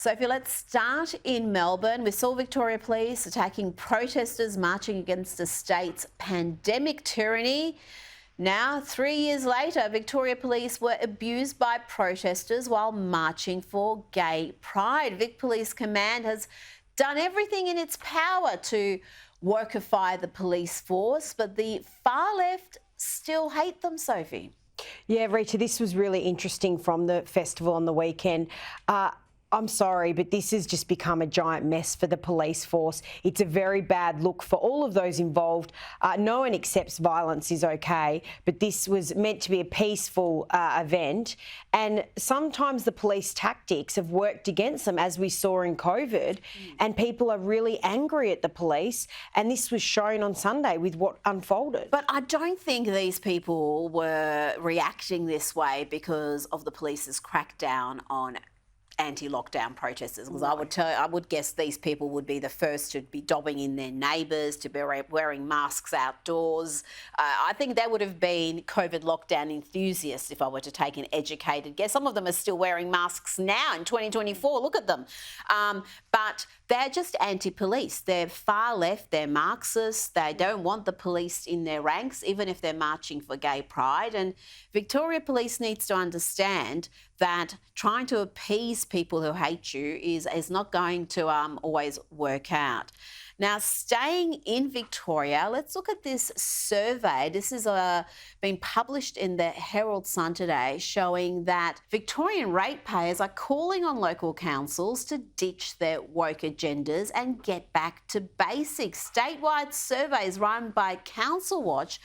Sophie, let's start in Melbourne. We saw Victoria Police attacking protesters marching against the state's pandemic tyranny. Now, 3 years later, Victoria Police were abused by protesters while marching for gay pride. Vic Police Command has done everything in its power to wokify the police force, but the far left still hate them, Sophie. Yeah, Rita, this was really interesting from the festival on the weekend. I'm sorry, but this has just become a giant mess for the police force. It's a very bad look for all of those involved. No one accepts violence is okay, but this was meant to be a peaceful event. And sometimes the police tactics have worked against them, as we saw in COVID, and people are really angry at the police. And this was shown on Sunday with what unfolded. But I don't think these people were reacting this way because of the police's crackdown on anti-lockdown protesters, because I would guess these people would be the first to be dobbing in their neighbours, to be wearing masks outdoors. I think they would have been COVID lockdown enthusiasts if I were to take an educated guess. Some of them are still wearing masks now in 2024, look at them. But they're just anti-police. They're far left, they're Marxists, they don't want the police in their ranks, even if they're marching for gay pride. And Victoria Police needs to understand that trying to appease people who hate you is not going to always work out. Now, staying in Victoria, let's look at this survey. This is been published in the Herald Sun today, showing that Victorian ratepayers are calling on local councils to ditch their woke agendas and get back to basics. Statewide surveys run by Council Watch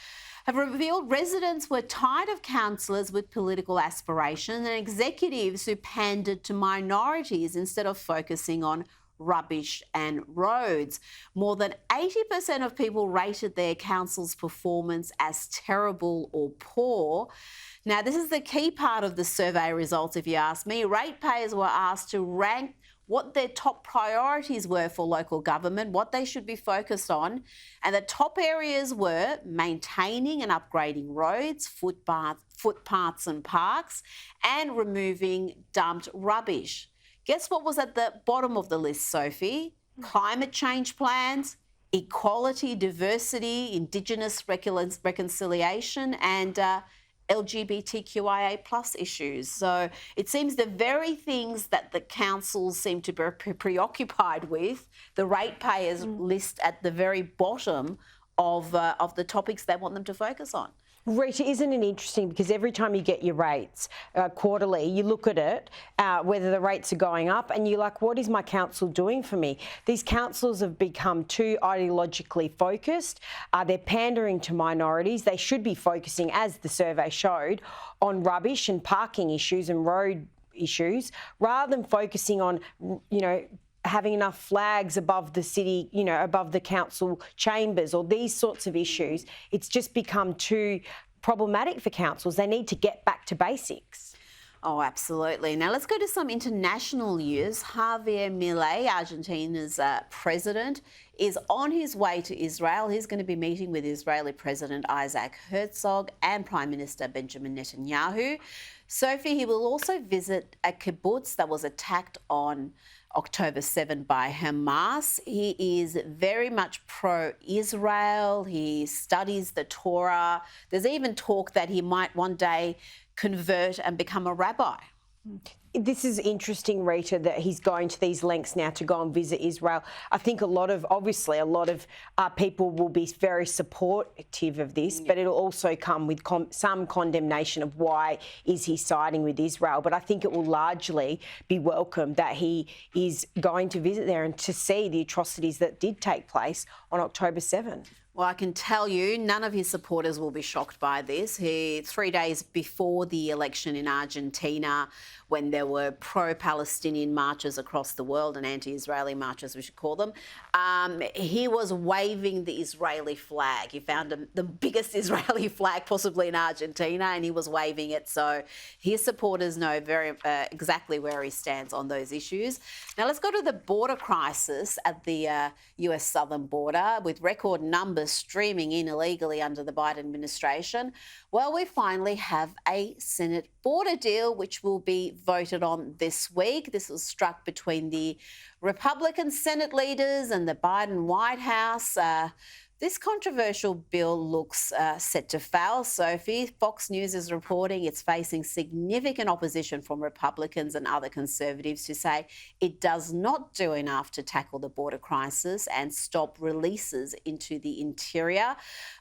have revealed residents were tired of councillors with political aspirations and executives who pandered to minorities instead of focusing on rubbish and roads. More than 80% of people rated their council's performance as terrible or poor. Now, this is the key part of the survey results, if you ask me. Ratepayers were asked to rank what their top priorities were for local government, what they should be focused on. And the top areas were maintaining and upgrading roads, footpaths and parks, and removing dumped rubbish. Guess what was at the bottom of the list, Sophie? Climate change plans, equality, diversity, Indigenous reconciliation, and LGBTQIA plus issues. So it seems the very things that the councils seem to be preoccupied with, the ratepayers list at the very bottom of the topics they want them to focus on. Rita, isn't it interesting? Because every time you get your rates quarterly, you look at it, whether the rates are going up, and you're like, what is my council doing for me? These councils have become too ideologically focused. They're pandering to minorities. They should be focusing, as the survey showed, on rubbish and parking issues and road issues, rather than focusing on, having enough flags above the city, above the council chambers or these sorts of issues. It's just become too problematic for councils. They need to get back to basics. Oh, absolutely. Now, let's go to some international news. Javier Milei, Argentina's president, is on his way to Israel. He's going to be meeting with Israeli President Isaac Herzog and Prime Minister Benjamin Netanyahu. Sophie, he will also visit a kibbutz that was attacked on October 7 by Hamas. He is very much pro-Israel. He studies the Torah. There's even talk that he might one day convert and become a rabbi. This is interesting, Rita, that he's going to these lengths now to go and visit Israel. I think a lot of people will be very supportive of this, but it'll also come with some condemnation of why is he siding with Israel. But I think it will largely be welcomed that he is going to visit there and to see the atrocities that did take place on October 7. Well, I can tell you none of his supporters will be shocked by this. 3 days before the election in Argentina, when there were pro-Palestinian marches across the world and anti-Israeli marches, we should call them, he was waving the Israeli flag. He found the biggest Israeli flag possibly in Argentina, and he was waving it. So his supporters know very exactly where he stands on those issues. Now, let's go to the border crisis at the US southern border, with record numbers streaming in illegally under the Biden administration. Well, we finally have a Senate border deal, which will be voted on this week. This was struck between the Republican Senate leaders and the Biden White House. This controversial bill looks set to fail, Sophie. Fox News is reporting it's facing significant opposition from Republicans and other conservatives who say it does not do enough to tackle the border crisis and stop releases into the interior.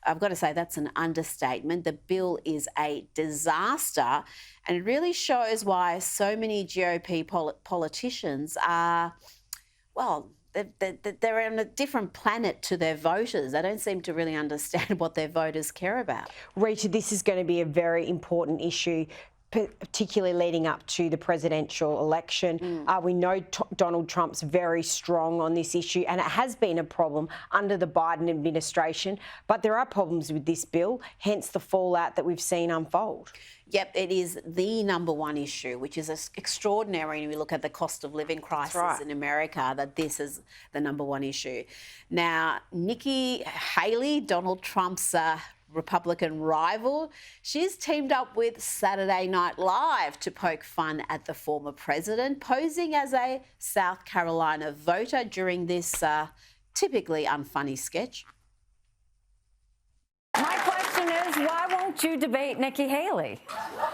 I've got to say that's an understatement. The bill is a disaster, and it really shows why so many GOP politicians are, well, they're on a different planet to their voters. They don't seem to really understand what their voters care about. Rita, this is going to be a very important issue, particularly leading up to the presidential election. We know Donald Trump's very strong on this issue, and it has been a problem under the Biden administration. But there are problems with this bill, hence the fallout that we've seen unfold. Yep, it is the number one issue, which is extraordinary when we look at the cost of living crisis in America, that this is the number one issue. Now, Nikki Haley, Donald Trump's Republican rival, she's teamed up with Saturday Night Live to poke fun at the former president, posing as a South Carolina voter during this typically unfunny sketch. My question is, why won't you debate Nikki Haley?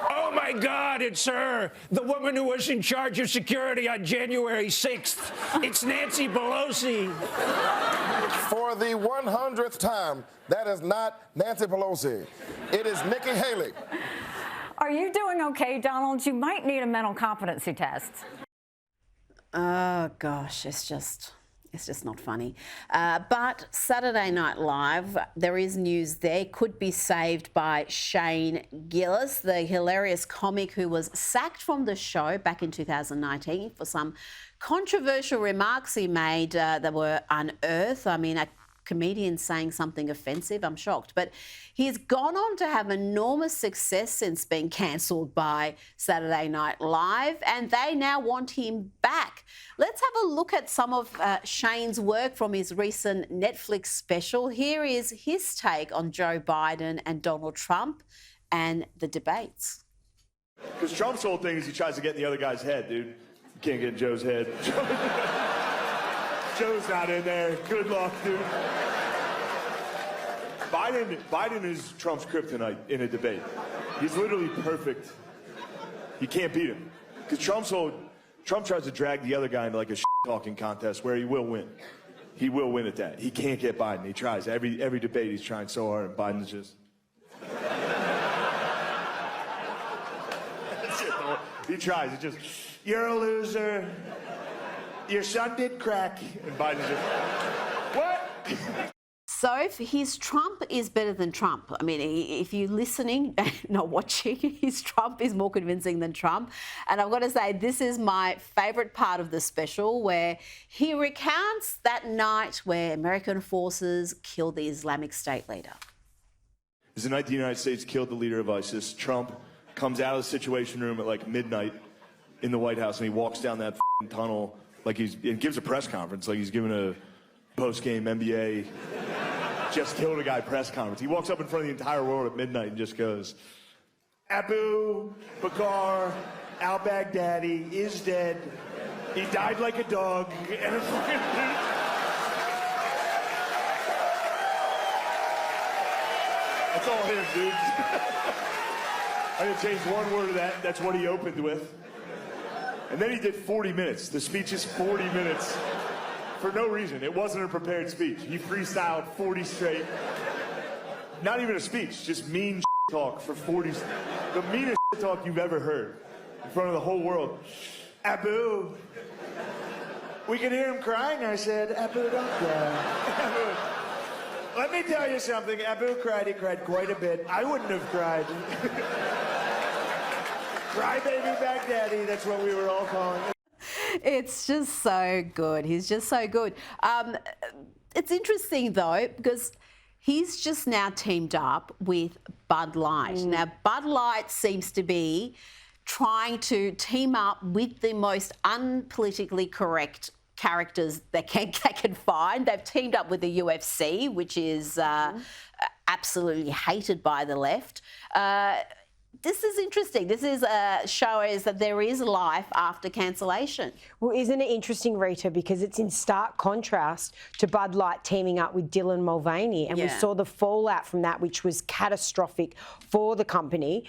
Oh, my God, it's her, the woman who was in charge of security on January 6th. It's Nancy Pelosi. For the 100th time, that is not Nancy Pelosi. It is Nikki Haley. Are you doing okay, Donald? You might need a mental competency test. Oh, gosh, it's just not funny. But Saturday Night Live, there is news there, could be saved by Shane Gillis, the hilarious comic who was sacked from the show back in 2019 for some controversial remarks he made that were unearthed. I mean, a comedian saying something offensive, I'm shocked. But he's gone on to have enormous success since being cancelled by Saturday Night Live, and they now want him back. Let's have a look at some of Shane's work from his recent Netflix special. Here is his take on Joe Biden and Donald Trump and the debates. Because Trump's whole thing is he tries to get in the other guy's head, dude. You can't get in Joe's head. Joe's not in there. Good luck, dude. Biden is Trump's kryptonite in a debate. He's literally perfect. You can't beat him. Because Trump tries to drag the other guy into like a talking contest where he will win. He will win at that. He can't get Biden. He tries. Every debate he's trying so hard, and Biden's just... He tries. He just, you're a loser. Your son did crack. And Biden's just, what? So his Trump is better than Trump. I mean, if you're listening, not watching, his Trump is more convincing than Trump. And I've got to say, this is my favourite part of the special, where he recounts that night where American forces killed the Islamic State leader. It's the night the United States killed the leader of ISIS. Trump comes out of the Situation Room at like midnight in the White House, and he walks down that tunnel like and gives a press conference, like he's giving a post-game NBA just killed a guy press conference. He walks up in front of the entire world at midnight and just goes, Abu Bakr al-Baghdadi is dead. He died like a dog. And that's all him, dude. I didn't change one word of that. That's what he opened with. And then he did 40 minutes. The speech is 40 minutes for no reason. It wasn't a prepared speech. He freestyled 40 straight. Not even a speech, just mean talk for 40. The meanest talk you've ever heard in front of the whole world. Abu. We can hear him crying. I said, Abu, don't cry. Abu. Let me tell you something. Abu cried. He cried quite a bit. I wouldn't have cried. Crybaby Baghdadi, that's what we were all calling it. It's just so good. He's just so good. It's interesting, though, because he's just now teamed up with Bud Light. Now, Bud Light seems to be trying to team up with the most unpolitically correct characters they can find. They've teamed up with the UFC, which is absolutely hated by the left. this is interesting. This is shows that there is life after cancellation. Well, isn't it interesting, Rita, because it's in stark contrast to Bud Light teaming up with Dylan Mulvaney, and we saw the fallout from that, which was catastrophic for the company.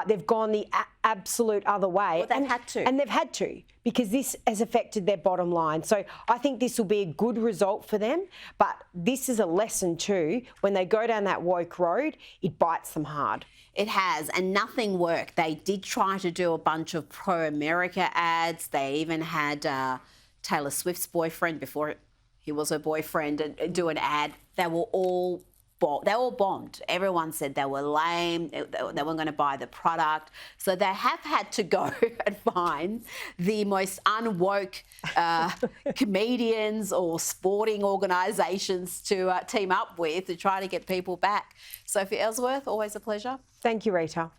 They've gone the absolute other way. Well, they've had to. And they've had to, because this has affected their bottom line. So I think this will be a good result for them, but this is a lesson too. When they go down that woke road, it bites them hard. It has, and nothing worked. They did try to do a bunch of pro-America ads. They even had Taylor Swift's boyfriend, before he was her boyfriend, and do an ad. They were all bombed. Everyone said they were lame. They weren't going to buy the product. So they have had to go and find the most unwoke comedians or sporting organisations to team up with to try to get people back. Sophie Elsworth, always a pleasure. Thank you, Rita.